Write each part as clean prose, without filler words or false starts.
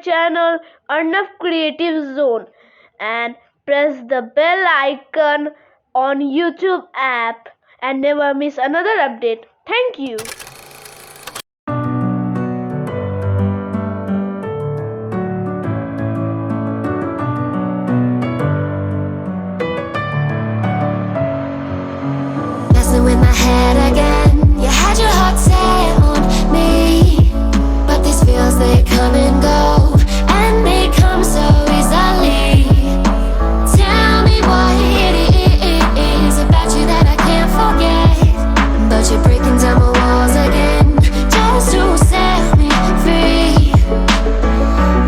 channel Arnav Creative Zone and press the bell icon on YouTube app and never miss another update. Thank you. Messing with my head again. You had your heart set on me, but these feels, they come and go, and they come so easily. Tell me what it is about you that I can't forget, but you're breaking down my walls again, just to set me free.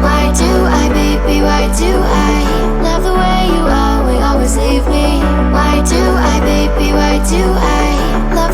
Why do I, baby, why do I love the way you are, we always leave me? Why do I, baby, why do I love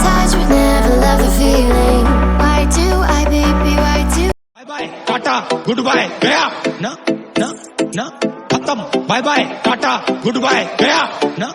touch but never love the feeling. Why do I, baby, why do? Bye bye, tata, goodbye, gaya. Na, na, na, khatam. Bye bye, tata, goodbye, gaya. Na.